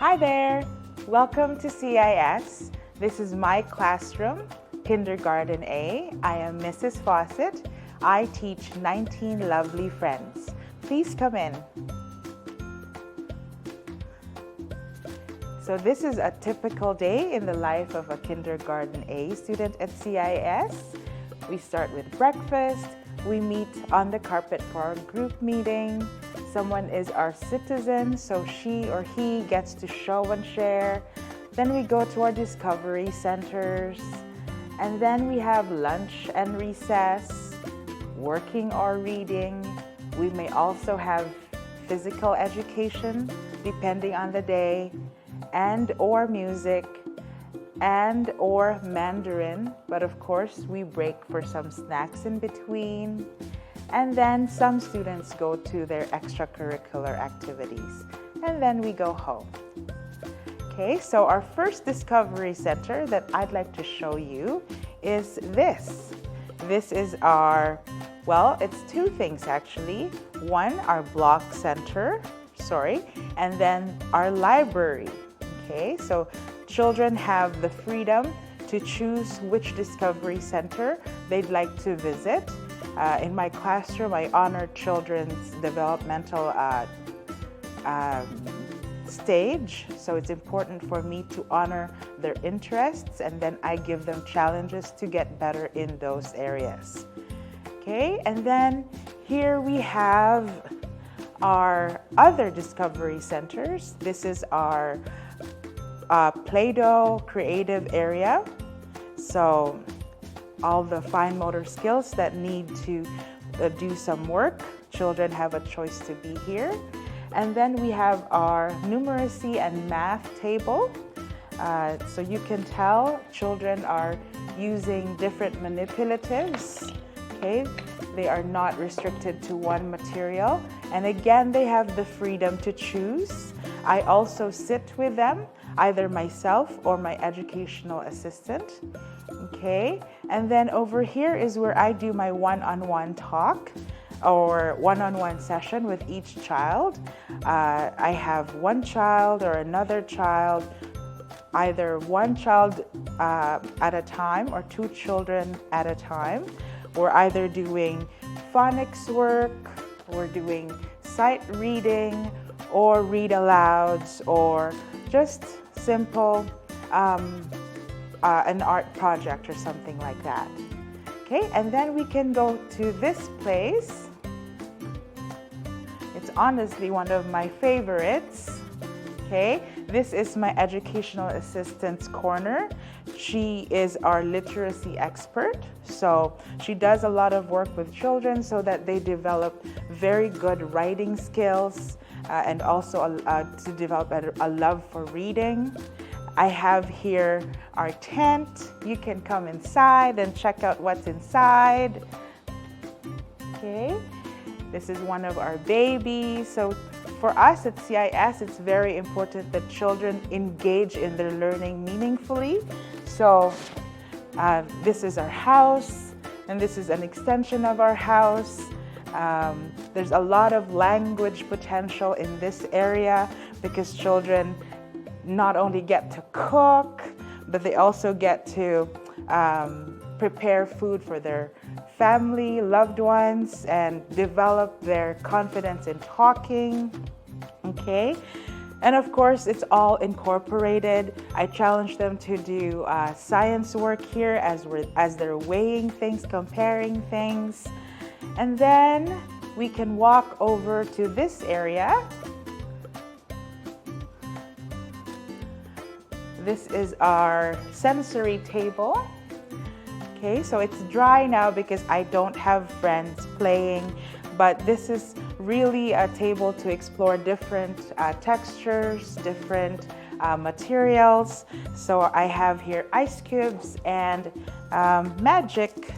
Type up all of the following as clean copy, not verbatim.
Hi there! Welcome to CIS. This is my classroom, Kindergarten A. I am Mrs. Fawcett. I teach 19 lovely friends. Please come in. So this is a typical day in the life of a Kindergarten A student at CIS. We start with breakfast. We meet on the carpet for our group meeting. Someone is our citizen, so she or he gets to show and share. Then we go to our discovery centers. And then we have lunch and recess, working or reading. We may also have physical education, depending on the day, and or music, and or Mandarin. But of course, we break for some snacks in between. And then some students go to their extracurricular activities. And then we go home. Okay, so our first discovery center that I'd like to show you is this. This is our, well, it's two things actually. One, our block center, and then our library. Okay, so children have the freedom to choose which discovery center they'd like to visit. In my classroom, I honor children's developmental stage, so it's important for me to honor their interests, and then I give them challenges to get better in those areas. Okay, and then here we have our other discovery centers. This is our Play-Doh creative area. So all the fine motor skills that need to do some work, children have a choice to be here. And then we have our numeracy and math table. So you can tell children are using different manipulatives. Okay, they are not restricted to one material. And again, they have the freedom to choose. I also sit with them, either myself or my educational assistant. Okay, and then over here is where I do my one-on-one talk or one-on-one session with each child. I have one child or another child, either one child at a time or two children at a time. We're either doing phonics work, we're doing sight reading, or read alouds, or just simple an art project or something like that. Okay, and then we can go to this place. It's honestly one of my favorites. Okay, this is my educational assistant's corner. She is our literacy expert. So she does a lot of work with children so that they develop very good writing skills and also to develop a love for reading. I have here our tent. You can come inside and check out what's inside. Okay, this is one of our babies. So for us at CIS, it's very important that children engage in their learning meaningfully. So this is our house, and this is an extension of our house. There's a lot of language potential in this area because children not only get to cook, but they also get to prepare food for their family, loved ones, and develop their confidence in talking. Okay, and of course it's all incorporated. I challenge them to do science work here as they're weighing things, comparing things. And then we can walk over to this area. This is our sensory table. Okay, so it's dry now because I don't have friends playing, but this is really a table to explore different textures, different materials. So I have here ice cubes and magic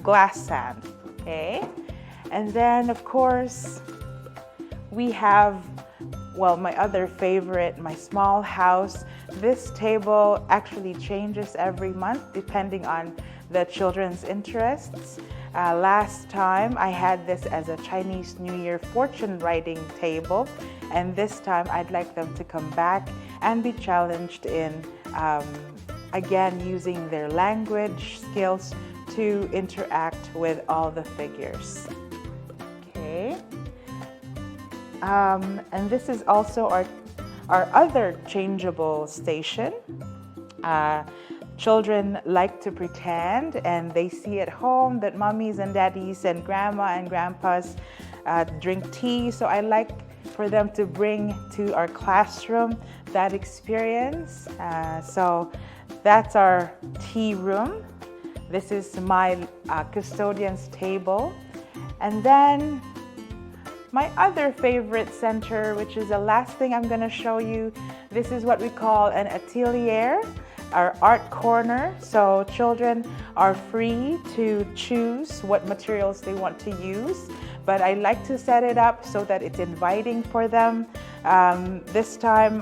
glass sand. Okay, and then of course we have, well, my other favorite, my small house. This table actually changes every month depending on the children's interests. Last time I had this as a Chinese New Year fortune writing table, and this time I'd like them to come back and be challenged in again using their language skills to interact with all the figures. Okay. And this is also our other changeable station. Children like to pretend, and they see at home that mummies and daddies and grandma and grandpas drink tea. So I like for them to bring to our classroom that experience. So that's our tea room. This is my custodian's table. And then my other favorite center, which is the last thing I'm going to show you, this is what we call an atelier, our art corner. So children are free to choose what materials they want to use, but I like to set it up so that it's inviting for them. This time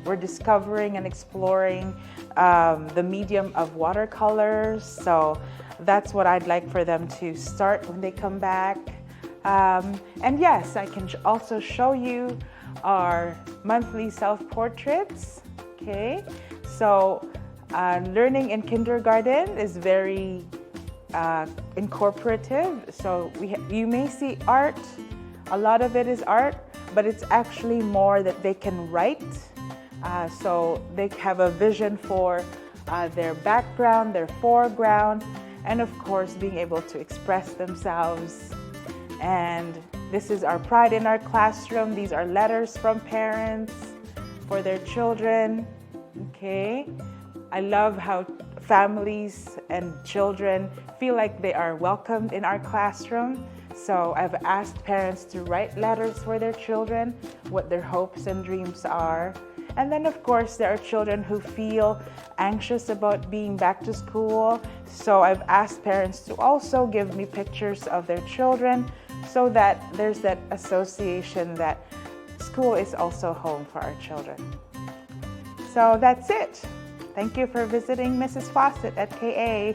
we're discovering and exploring the medium of watercolors. So that's what I'd like for them to start when they come back. And yes, I can also show you our monthly self-portraits. Okay, so learning in kindergarten is very incorporative. So you may see art, a lot of it is art, but it's actually more that they can write. So they have a vision for their background, their foreground, and of course being able to express themselves. And this is our pride in our classroom. These are letters from parents for their children. Okay, I love how families and children feel like they are welcomed in our classroom. So I've asked parents to write letters for their children, what their hopes and dreams are. And then of course there are children who feel anxious about being back to school. So I've asked parents to also give me pictures of their children so that there's that association that school is also home for our children. So that's it. Thank you for visiting Mrs. Fawcett at KA.